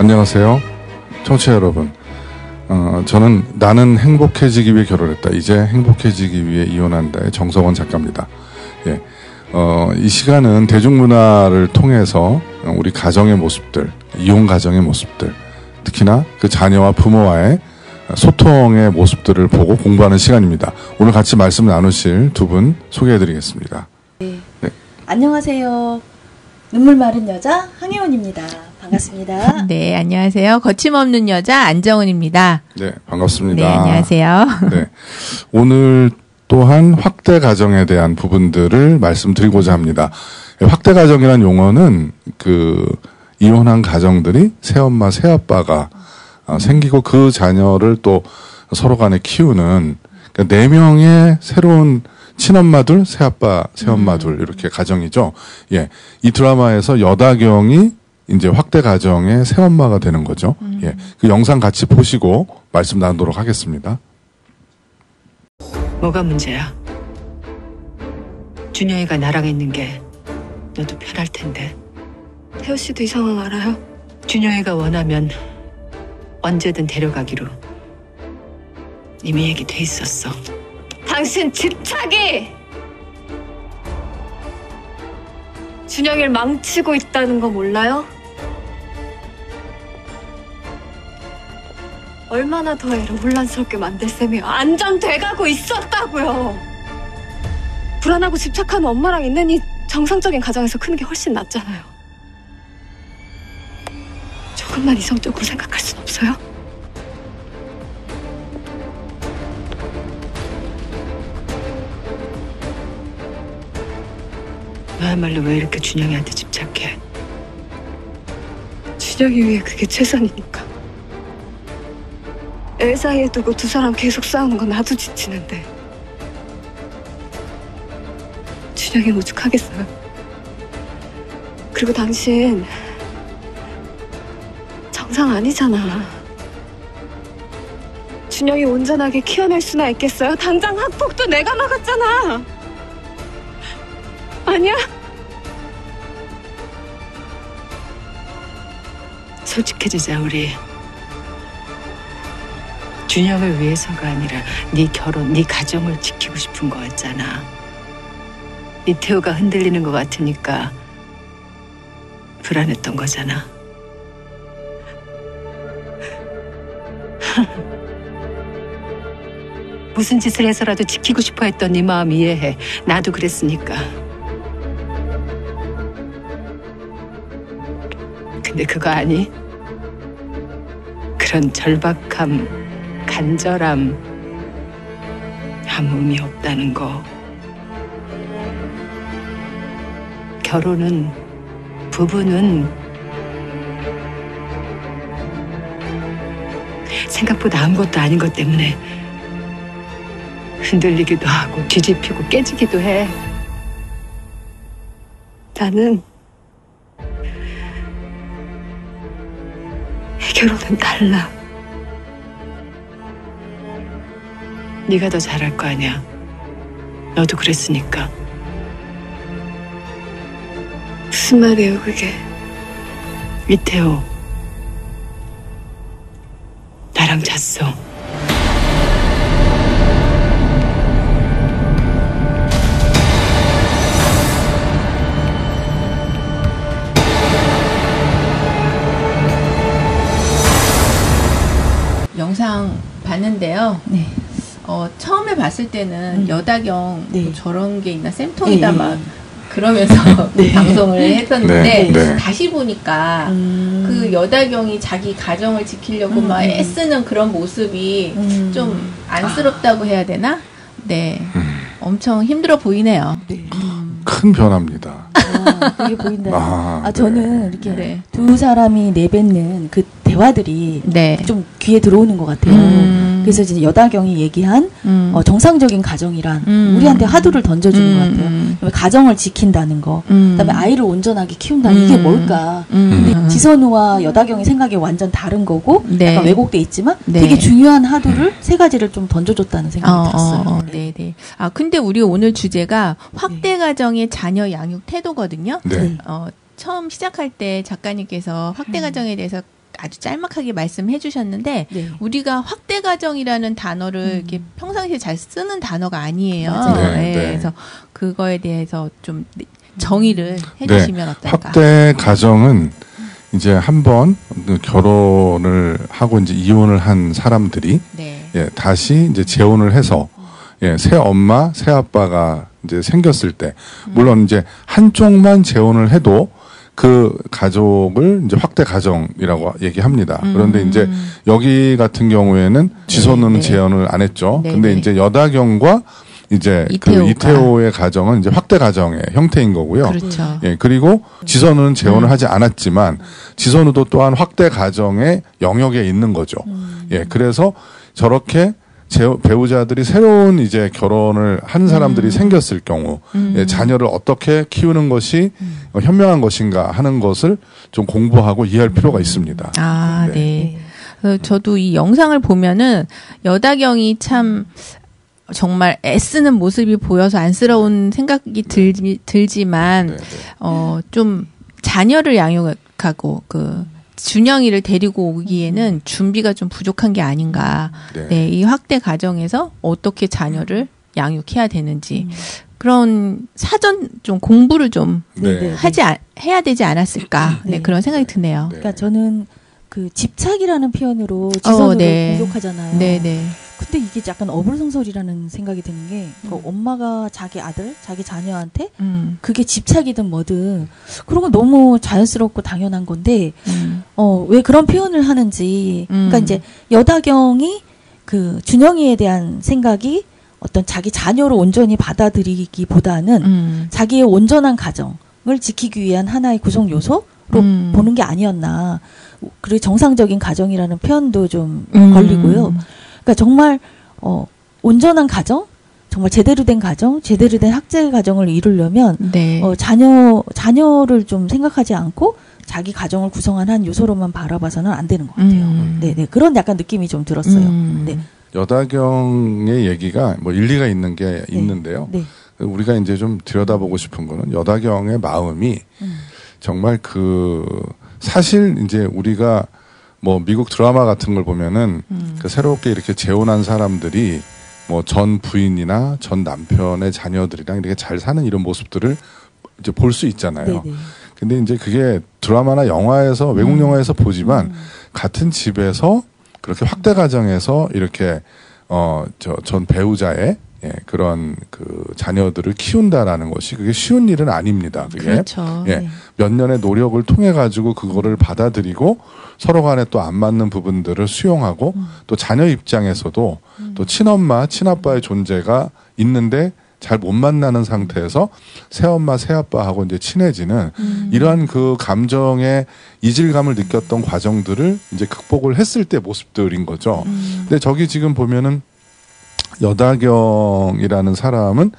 안녕하세요. 청취자 여러분. 저는 나는 행복해지기 위해 결혼했다. 이제 행복해지기 위해 이혼한다의 정석원 작가입니다. 예. 이 시간은 대중문화를 통해서 우리 가정의 모습들, 이혼 가정의 모습들, 특히나 그 자녀와 부모와의 소통의 모습들을 보고 공부하는 시간입니다. 오늘 같이 말씀 나누실 두 분 소개해드리겠습니다. 네. 안녕하세요. 눈물 마른 여자 황혜원입니다. 반갑습니다. 네, 안녕하세요. 거침없는 여자 안정은입니다. 네, 반갑습니다. 네, 안녕하세요. 네, 오늘 또한 확대 가정에 대한 부분들을 말씀드리고자 합니다. 확대 가정이라는 용어는 이혼한 가정들이 새엄마, 새아빠가 생기고 그 자녀를 또 서로 간에 키우는 그러니까 4명의 새로운 친엄마들, 새아빠, 새엄마들 이렇게 가정이죠. 예, 이 드라마에서 여다경이 이제 확대 가정의 새엄마가 되는 거죠. 예, 그 영상 같이 보시고 말씀 나누도록 하겠습니다. 뭐가 문제야? 준영이가 나랑 있는 게 너도 편할 텐데. 태호 씨도 이 상황 알아요? 준영이가 원하면 언제든 데려가기로 이미 얘기돼 있었어. 당신 집착이 준영이를 망치고 있다는 거 몰라요? 얼마나 더 애를 혼란스럽게 만들 셈이요. 안정돼가고 있었다고요. 불안하고 집착하는 엄마랑 있는 이 정상적인 가정에서 크는 게 훨씬 낫잖아요. 조금만 이성적으로 생각할 순 없어요? 너야말로 왜 이렇게 준영이한테 집착해? 준영이 위해 그게 최선이니까. 애 사이에 두고 두 사람 계속 싸우는 건 나도 지치는데 준영이 오죽하겠어요. 그리고 당신 정상 아니잖아. 준영이 온전하게 키워낼 수나 있겠어요? 당장 학폭도 내가 막았잖아. 아니야? 솔직해지자 우리. 준영을 위해서가 아니라 네 결혼, 네 가정을 지키고 싶은 거였잖아. 이태호가 흔들리는 것 같으니까 불안했던 거잖아. 무슨 짓을 해서라도 지키고 싶어 했던 네 마음 이해해. 나도 그랬으니까. 근데 그거 아니? 그런 절박함, 간절함 아무 의미 없다는 거. 결혼은, 부부는 생각보다 아무것도 아닌 것 때문에 흔들리기도 하고 뒤집히고 깨지기도 해. 나는 결혼은 달라. 네가 더 잘할 거 아니야. 너도 그랬으니까. 무슨 말이에요 그게? 이태호, 나랑 잤어. 영상 봤는데요. 네. 처음에 봤을 때는 여다경 네. 뭐 저런 게 있나 쌤통이다 네. 막 그러면서 네. 방송을 했었는데 네. 네. 다시 보니까 그 여다경이 자기 가정을 지키려고 막 애쓰는 그런 모습이 좀 안쓰럽다고 해야 되나? 네. 엄청 힘들어 보이네요. 네. 큰 변화입니다. 그게 보인다. 네. 저는 이렇게 네. 두 사람이 내뱉는 그 대화들이 네. 좀 귀에 들어오는 것 같아요. 그래서 이제 여다경이 얘기한 정상적인 가정이란 우리한테 화두를 던져주는 것 같아요. 그다음에 가정을 지킨다는 거, 그다음에 아이를 온전하게 키운다는 이게 뭘까? 근데 지선우와 여다경이 생각이 완전 다른 거고 네. 약간 왜곡돼 있지만 네. 되게 중요한 화두를 세 가지를 좀 던져줬다는 생각이 들었어요. 네네. 아 근데 우리 오늘 주제가 확대 가정의 자녀 양육 태도거든요. 네. 처음 시작할 때 작가님께서 확대 가정에 대해서 아주 짤막하게 말씀해 주셨는데 네. 우리가 확대 가정이라는 단어를 이렇게 평상시에 잘 쓰는 단어가 아니에요. 맞아요. 네, 네. 그래서 그거에 대해서 좀 정의를 해주시면 어떨까? 확대 가정은 이제 한번 결혼을 하고 이제 이혼을 한 사람들이 네. 예, 다시 이제 재혼을 해서 예, 새 엄마, 새 아빠가 이제 생겼을 때 물론 이제 한쪽만 재혼을 해도 그 가족을 이제 확대 가정이라고 얘기합니다. 그런데 이제 여기 같은 경우에는 지소는 네. 재혼을 안 했죠. 네, 근데 네. 이제 여다경과 이제 그 이태호의 가정은 이제 확대 가정의 형태인 거고요. 그렇죠. 예, 그리고 지선우는 재혼을 하지 않았지만 지선우도 또한 확대 가정의 영역에 있는 거죠. 예, 그래서 저렇게 배우자들이 새로운 이제 결혼을 한 사람들이 생겼을 경우 예, 자녀를 어떻게 키우는 것이 현명한 것인가 하는 것을 좀 공부하고 이해할 필요가 있습니다. 아, 네. 네. 저도 이 영상을 보면은 여다경이 참 정말 애쓰는 모습이 보여서 안쓰러운 생각이 들지만 네, 네. 좀 자녀를 양육하고 그 준영이를 데리고 오기에는 준비가 좀 부족한 게 아닌가. 네. 네, 이 확대 가정에서 어떻게 자녀를 양육해야 되는지 그런 사전 좀 공부를 좀 네. 해야 되지 않았을까. 네, 네. 그런 생각이 드네요. 네. 그러니까 저는 그 집착이라는 표현으로 지선우를 네. 공격하잖아요. 네, 네. 근데 이게 약간 어불성설이라는 생각이 드는 게 그 엄마가 자기 아들, 자기 자녀한테 그게 집착이든 뭐든 그런 건 너무 자연스럽고 당연한 건데 왜 그런 표현을 하는지 그러니까 이제 여다경이 그 준영이에 대한 생각이 어떤 자기 자녀로 온전히 받아들이기보다는 자기의 온전한 가정을 지키기 위한 하나의 구성 요소로 보는 게 아니었나. 그리고 정상적인 가정이라는 표현도 좀 걸리고요. 그러니까 정말 온전한 가정, 정말 제대로 된 가정, 제대로 된 학대 가정을 이루려면 네. 자녀를 좀 생각하지 않고 자기 가정을 구성한 한 요소로만 바라봐서는 안 되는 것 같아요. 네, 그런 약간 느낌이 좀 들었어요. 네. 여다경의 얘기가 뭐 일리가 있는 게 있는데요. 네. 우리가 이제 좀 들여다보고 싶은 거는 여다경의 마음이 정말 사실 이제 우리가 뭐 미국 드라마 같은 걸 보면은 그 새롭게 이렇게 재혼한 사람들이 뭐 전 부인이나 전 남편의 자녀들이랑 이렇게 잘 사는 이런 모습들을 이제 볼 수 있잖아요. 네네. 근데 이제 그게 드라마나 영화에서 외국 영화에서 보지만 같은 집에서 그렇게 확대 가정에서 이렇게 전 배우자의 예, 그런 그 자녀들을 키운다라는 것이 그게 쉬운 일은 아닙니다. 그게 그렇죠. 예, 몇 년의 노력을 통해 가지고 그거를 받아들이고 서로 간에 또 안 맞는 부분들을 수용하고 또 자녀 입장에서도 또 친엄마, 친아빠의 존재가 있는데 잘 못 만나는 상태에서 새엄마, 새아빠하고 이제 친해지는 이러한 그 감정의 이질감을 느꼈던 과정들을 이제 극복을 했을 때 모습들인 거죠. 근데 저기 지금 보면은 여다경이라는 사람은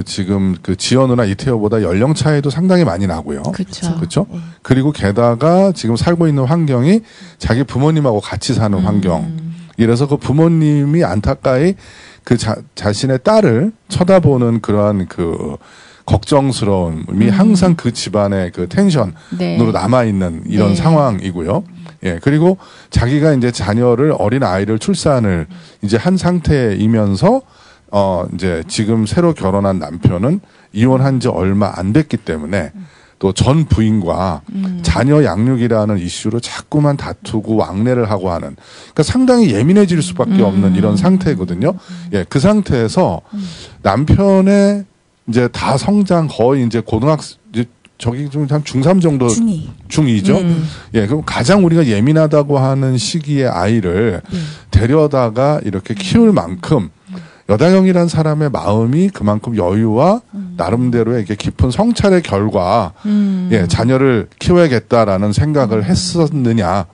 지금 그 지연우나 이태호보다 연령 차이도 상당히 많이 나고요. 그렇죠. 그렇죠? 그리고 게다가 지금 살고 있는 환경이 자기 부모님하고 같이 사는 환경. 이래서 그 부모님이 안타까이 그 자신의 딸을 쳐다보는 그러한 그 걱정스러움이 항상 그 집안의 그 텐션으로 네. 남아있는 이런 네. 상황이고요. 예, 그리고 자기가 이제 자녀를, 어린 아이를 출산을 이제 한 상태이면서, 이제 지금 새로 결혼한 남편은 이혼한 지 얼마 안 됐기 때문에 또 전 부인과 자녀 양육이라는 이슈로 자꾸만 다투고 왕래를 하고 하는, 그러니까 상당히 예민해질 수밖에 없는 이런 상태거든요. 예, 그 상태에서 남편의 이제 다 성장 거의 이제 저기 좀 한 중3 정도 중2죠. 예, 그럼 가장 우리가 예민하다고 하는 시기의 아이를 데려다가 이렇게 키울 만큼 여다경이란 사람의 마음이 그만큼 여유와 나름대로의 이렇게 깊은 성찰의 결과 예, 자녀를 키워야겠다라는 생각을 했었느냐.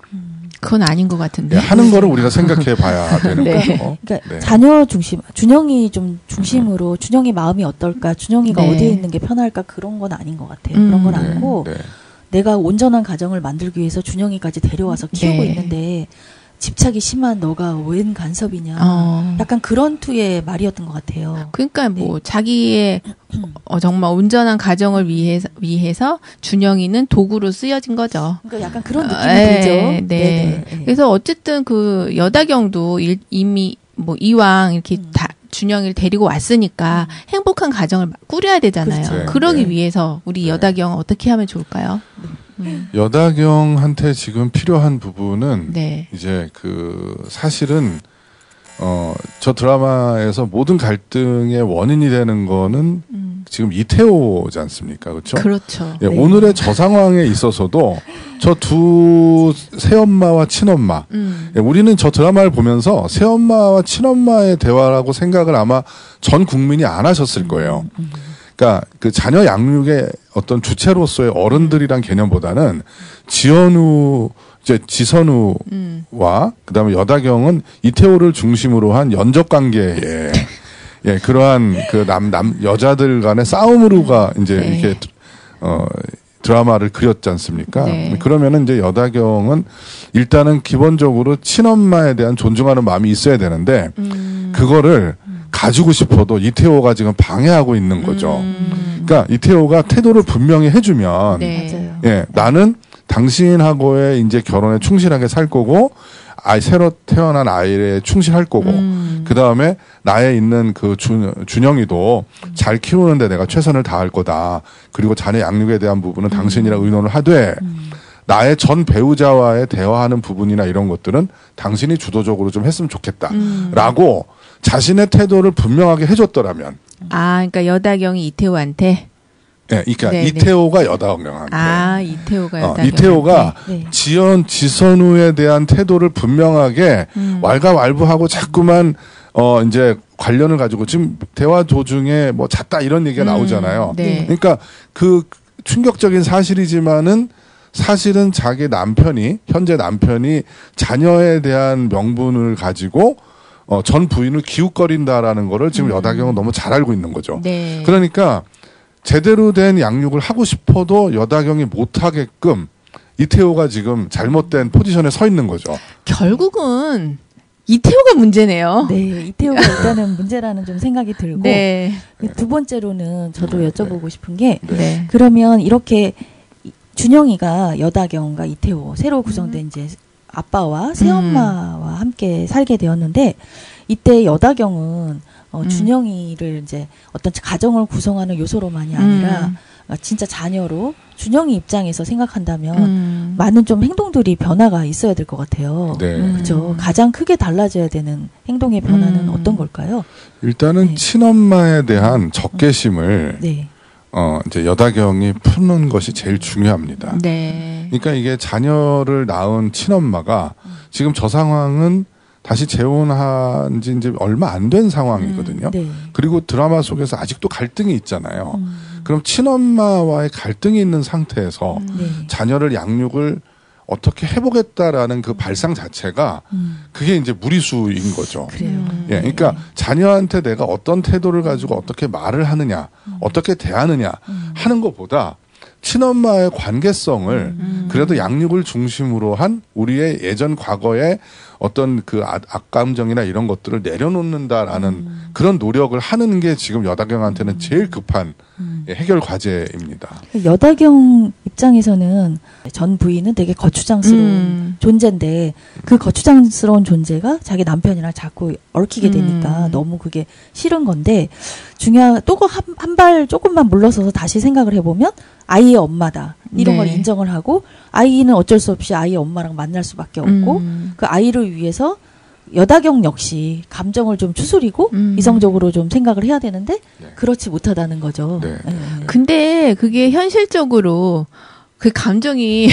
그건 아닌 것 같은데. 예, 하는 거를 우리가 생각해 봐야 되는 네. 거죠. 그러니까 네. 자녀 중심, 준영이 좀 중심으로 준영이 마음이 어떨까, 준영이가 네. 어디에 있는 게 편할까 그런 건 아닌 것 같아요. 그런 건 아니고 네. 내가 온전한 가정을 만들기 위해서 준영이까지 데려와서 키우고 네. 있는데 집착이 심한 너가 웬 간섭이냐. 약간 그런 투의 말이었던 것 같아요. 그러니까 뭐 자기의 정말 온전한 가정을 위해서 준영이는 도구로 쓰여진 거죠. 그러니까 약간 그런 느낌이 들죠. 네. 네네. 그래서 어쨌든 그 여다경도 이미 뭐 이왕 이렇게 다 준영이를 데리고 왔으니까 행복한 가정을 꾸려야 되잖아요. 그렇죠. 그러기 네. 위해서 우리 여다경은 어떻게 하면 좋을까요? 여다경한테 지금 필요한 부분은 네. 이제 그 사실은 저 드라마에서 모든 갈등의 원인이 되는 거는 지금 이태호지 않습니까? 그렇죠? 그렇죠. 예, 네. 오늘의 저 상황에 있어서도 저 두 새엄마와 친엄마 예, 우리는 저 드라마를 보면서 새엄마와 친엄마의 대화라고 생각을 아마 전 국민이 안 하셨을 거예요. 그러니까 그 자녀 양육의 어떤 주체로서의 어른들이란 개념보다는 지선우와 그다음에 여다경은 이태호를 중심으로 한 연적 관계에 예, 그러한 그 여자들 간의 싸움으로가 이제 네. 이렇게 드라마를 그렸지 않습니까? 네. 그러면은 이제 여다경은 일단은 기본적으로 친엄마에 대한 존중하는 마음이 있어야 되는데 그거를 가지고 싶어도 이태호가 지금 방해하고 있는 거죠. 그러니까 이태호가 태도를 분명히 해주면 네. 맞아요. 예, 나는 당신하고의 이제 결혼에 충실하게 살 거고 새로 태어난 아이에 충실할 거고 그 다음에 나에 있는 그 준영이도 잘 키우는데 내가 최선을 다할 거다. 그리고 자녀 양육에 대한 부분은 당신이랑 의논을 하되 나의 전 배우자와의 대화하는 부분이나 이런 것들은 당신이 주도적으로 좀 했으면 좋겠다라고 자신의 태도를 분명하게 해줬더라면. 그러니까 여다경이 이태호한테. 예, 그러니까 네네. 이태호가 여다경한테. 이태호가 여다경한테. 이태호가 네. 지선우에 대한 태도를 분명하게 왈가왈부하고 자꾸만 이제 관련을 가지고 지금 대화 도중에 뭐 잤다 이런 얘기가 나오잖아요. 네. 그러니까 그 충격적인 사실이지만은 사실은 자기 현재 남편이 자녀에 대한 명분을 가지고 전 부인을 기웃거린다라는 거를 지금 여다경은 너무 잘 알고 있는 거죠. 네. 그러니까 제대로 된 양육을 하고 싶어도 여다경이 못하게끔 이태호가 지금 잘못된 포지션에 서 있는 거죠. 결국은 이태호가 문제네요. 네, 이태호가 일단은 문제라는 좀 생각이 들고 네. 두 번째로는 저도 여쭤보고 싶은 게 네. 그러면 이렇게 준영이가 여다경과 이태호 새로 구성된 이제 아빠와 새엄마와 함께 살게 되었는데 이때 여다경은 준영이를 이제 어떤 가정을 구성하는 요소로만이 아니라 진짜 자녀로 준영이 입장에서 생각한다면 많은 좀 행동들이 변화가 있어야 될 것 같아요. 네. 그렇죠. 가장 크게 달라져야 되는 행동의 변화는 어떤 걸까요? 일단은 네. 친엄마에 대한 적개심을 네. 이제 여다경이 푸는 것이 제일 중요합니다. 네. 그러니까 이게 자녀를 낳은 친엄마가 지금 저 상황은 다시 재혼한 지 이제 얼마 안 된 상황이거든요. 네. 그리고 드라마 속에서 아직도 갈등이 있잖아요. 그럼 친엄마와의 갈등이 있는 상태에서 네. 자녀를 양육을 어떻게 해보겠다라는 그 발상 자체가 그게 이제 무리수인 거죠. 그래요. 예, 그러니까 자녀한테 내가 어떤 태도를 가지고 어떻게 말을 하느냐, 어떻게 대하느냐 하는 것보다 친엄마의 관계성을 그래도 양육을 중심으로 한 우리의 예전 과거의 어떤 그 악감정이나 이런 것들을 내려놓는다라는 그런 노력을 하는 게 지금 여다경한테는 제일 급한 해결 과제입니다. 여다경 입장에서는 전 부인은 되게 거추장스러운 존재인데 그 거추장스러운 존재가 자기 남편이랑 자꾸 얽히게 되니까 너무 그게 싫은 건데 또 한 발 조금만 물러서서 다시 생각을 해보면 아이의 엄마다 이런 네. 걸 인정을 하고 아이는 어쩔 수 없이 아이의 엄마랑 만날 수밖에 없고 그 아이를 위해서 여다경 역시 감정을 좀 추스리고 이성적으로 좀 생각을 해야 되는데 네. 그렇지 못하다는 거죠. 네. 근데 그게 현실적으로 그 감정이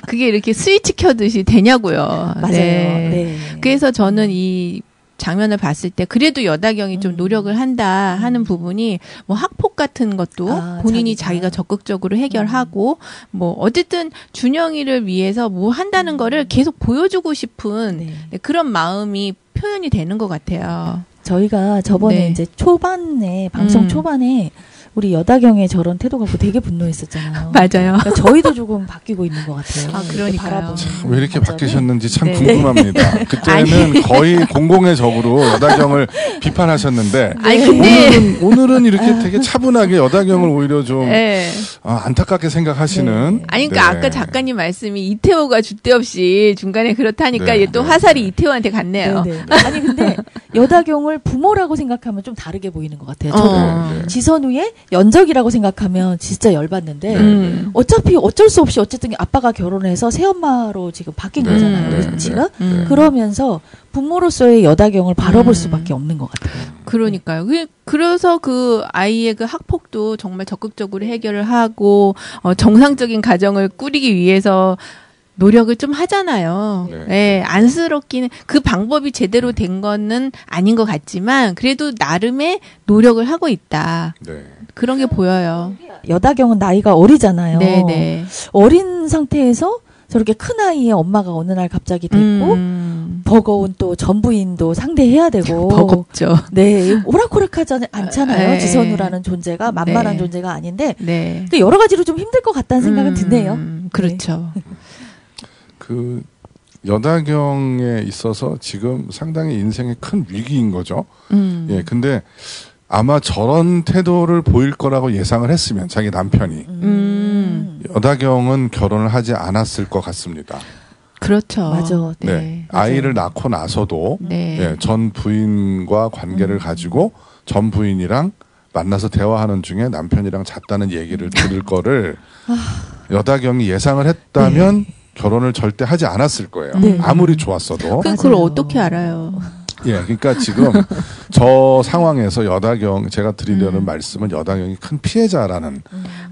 그게 이렇게 스위치 켜듯이 되냐고요. 맞아요. 네. 네. 그래서 저는 이 장면을 봤을 때 그래도 여다경이 좀 노력을 한다 하는 부분이 뭐 학폭 같은 것도 본인이 자기가 적극적으로 해결하고 뭐 어쨌든 준영이를 위해서 뭐 한다는 거를 계속 보여주고 싶은 네. 그런 마음이 표현이 되는 것 같아요. 저희가 저번에 네. 이제 초반에 방송 초반에 우리 여다경의 저런 태도 갖고 되게 분노했었잖아요. 맞아요. 그러니까 저희도 조금 바뀌고 있는 것 같아요. 아, 그러니까요. 왜 이렇게 관점이. 바뀌셨는지 참 네. 궁금합니다. 그때는 거의 공공의 적으로 여다경을 비판하셨는데 아니 근데 오늘은 이렇게 되게 차분하게 여다경을 오히려 좀 네. 안타깝게 생각하시는. 아니 그러니까 네. 아까 작가님 말씀이 이태호가 줏대 없이 중간에 그렇다니까 네, 얘 또 네, 화살이 네. 이태호한테 갔네요. 네, 네. 아니 근데 여다경을 부모라고 생각하면 좀 다르게 보이는 것 같아요. 저도 네, 네. 지선우의 연적이라고 생각하면 진짜 열받는데 어차피 어쩔 수 없이 어쨌든 아빠가 결혼해서 새엄마로 지금 바뀐 네, 거잖아요. 네, 위치가. 네. 그러면서 부모로서의 여다경을 바라볼 수밖에 없는 것 같아요. 그러니까요. 그래서 그 아이의 그 학폭도 정말 적극적으로 해결을 하고 정상적인 가정을 꾸리기 위해서 노력을 좀 하잖아요. 네. 네, 안쓰럽기는 그 방법이 제대로 된 거는 아닌 것 같지만 그래도 나름의 노력을 하고 있다. 네. 그런 게 보여요. 여다경은 나이가 어리잖아요. 네네. 어린 상태에서 저렇게 큰 아이의 엄마가 어느 날 갑자기 됐고 버거운 또 전부인도 상대해야 되고 버겁죠. 네 오락호락하지 않잖아요. 네. 지선우라는 존재가 만만한 네. 존재가 아닌데 네. 그 여러 가지로 좀 힘들 것 같다는 생각은 드네요. 그렇죠. 그 여다경에 있어서 지금 상당히 인생의 큰 위기인 거죠. 예, 근데 아마 저런 태도를 보일 거라고 예상을 했으면 자기 남편이 여다경은 결혼을 하지 않았을 것 같습니다. 그렇죠. 맞아. 네, 맞아요. 아이를 낳고 나서도 네. 예, 전 부인과 관계를 가지고 전 부인이랑 만나서 대화하는 중에 남편이랑 잤다는 얘기를 들을 거를 여다경이 예상을 했다면 결혼을 절대 하지 않았을 거예요. 네. 아무리 좋았어도. 그걸 맞아요. 어떻게 알아요? 예, 그러니까 지금 저 상황에서 여다경 제가 드리려는 말씀은 여다경이 큰 피해자라는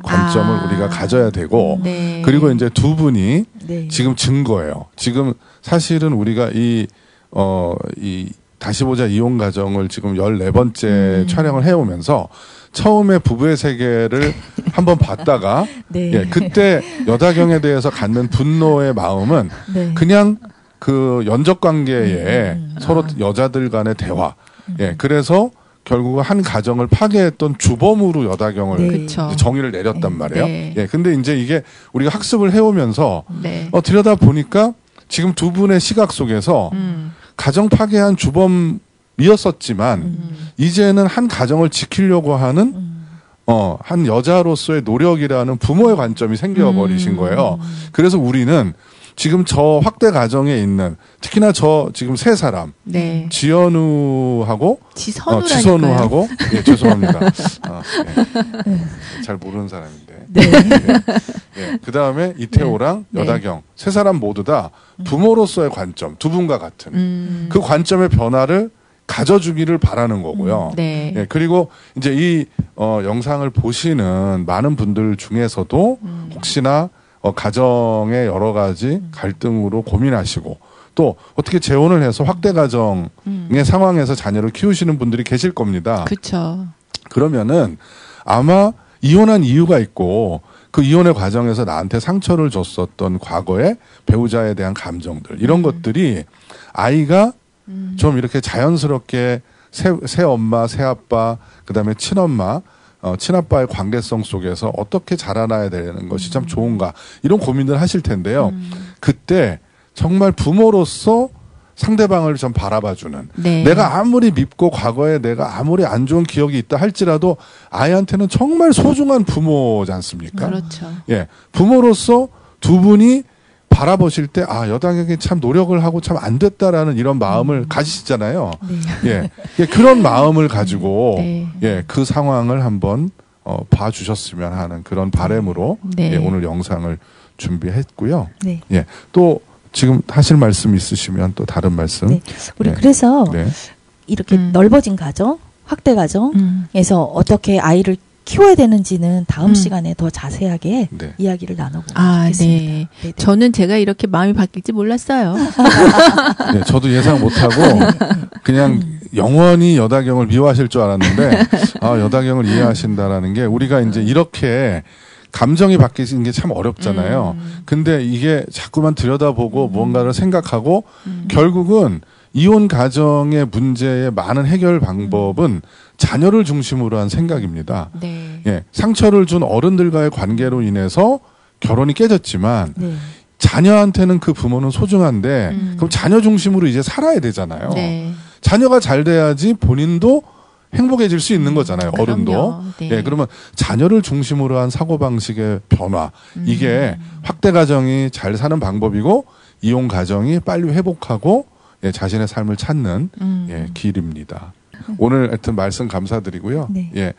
관점을 우리가 가져야 되고 네. 그리고 이제 두 분이 네. 지금 증거예요. 지금 사실은 우리가 이 다시 보자 이혼 가정을 지금 14번째 촬영을 해오면서 처음에 부부의 세계를 한번 봤다가 네. 예, 그때 여다경에 대해서 갖는 분노의 마음은 네. 그냥 그 연적 관계에 서로 여자들 간의 대화. 예, 그래서 결국 한 가정을 파괴했던 주범으로 여다경을 네. 그렇죠. 이제 정의를 내렸단 말이에요. 네. 예, 근데 이제 이게 우리가 학습을 해오면서 네. 들여다 보니까 지금 두 분의 시각 속에서 가정 파괴한 주범이었었지만 이제는 한 가정을 지키려고 하는 한 여자로서의 노력이라는 부모의 관점이 생겨버리신 거예요. 그래서 우리는 지금 저 확대 가정에 있는 특히나 저 지금 세 사람 네. 지연우하고 지선우라니까요. 지선우하고 예, 죄송합니다. 잘 모르는 사람인데. 네. 예, 그 다음에 이태호랑 네. 여다경 세 사람 모두 다 부모로서의 관점 두 분과 같은 그 관점의 변화를 가져주기를 바라는 거고요. 네. 예, 그리고 이제 이 영상을 보시는 많은 분들 중에서도 혹시나 가정의 여러 가지 갈등으로 고민하시고 또 어떻게 재혼을 해서 확대 가정의 상황에서 자녀를 키우시는 분들이 계실 겁니다. 그렇죠. 그러면은 아마 이혼한 이유가 있고 그 이혼의 과정에서 나한테 상처를 줬었던 과거의 배우자에 대한 감정들 이런 것들이 아이가 좀 이렇게 자연스럽게 새 엄마, 새 아빠, 그다음에 친엄마, 친아빠의 관계성 속에서 어떻게 자라나야 되는 것이 참 좋은가 이런 고민을 하실 텐데요. 그때 정말 부모로서 상대방을 좀 바라봐주는 네. 내가 아무리 밉고 과거에 내가 아무리 안 좋은 기억이 있다 할지라도 아이한테는 정말 소중한 부모지 않습니까? 그렇죠. 예, 부모로서 두 분이 바라보실 때 여당에게 참 노력을 하고 참 안 됐다라는 이런 마음을 가지시잖아요. 예, 예, 그런 마음을 가지고 네. 예, 그 상황을 한번 봐주셨으면 하는 그런 바람으로 네. 예, 오늘 영상을 준비했고요. 네. 예, 또 지금 하실 말씀 있으시면 또 다른 말씀. 네. 우리 네. 그래서 네. 이렇게 넓어진 가정, 확대 가정에서 어떻게 아이를 키워야 되는지는 다음 시간에 더 자세하게 네. 이야기를 나눠보고 아, 싶겠습니다. 네. 네네. 저는 제가 이렇게 마음이 바뀔지 몰랐어요. 네, 저도 예상 못하고 그냥 영원히 여다경을 미워하실 줄 알았는데 여다경을 이해하신다라는 게 우리가 이제 이렇게 감정이 바뀌는 게 참 어렵잖아요. 근데 이게 자꾸만 들여다보고 무언가를 생각하고 결국은 이혼 가정의 문제의 많은 해결 방법은 자녀를 중심으로 한 생각입니다. 네. 예, 상처를 준 어른들과의 관계로 인해서 결혼이 깨졌지만 네. 자녀한테는 그 부모는 소중한데 그럼 자녀 중심으로 이제 살아야 되잖아요. 네. 자녀가 잘 돼야지 본인도 행복해질 수 있는 거잖아요. 어른도. 그럼요. 네. 예, 그러면 자녀를 중심으로 한 사고방식의 변화. 이게 확대 가정이 잘 사는 방법이고 이혼 가정이 빨리 회복하고 예, 자신의 삶을 찾는 예, 길입니다. 오늘 하여튼 말씀 감사드리고요. 네. 예,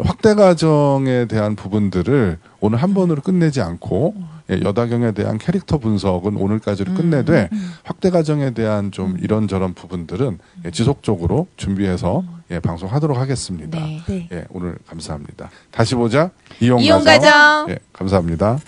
확대 가정에 대한 부분들을 오늘 한 번으로 끝내지 않고 예, 여다경에 대한 캐릭터 분석은 오늘까지로 끝내되 확대 가정에 대한 좀 이런저런 부분들은 예, 지속적으로 준비해서 예, 방송하도록 하겠습니다. 네. 네. 예, 오늘 감사합니다. 다시 보자. 이혼 이혼 가정. 예, 감사합니다.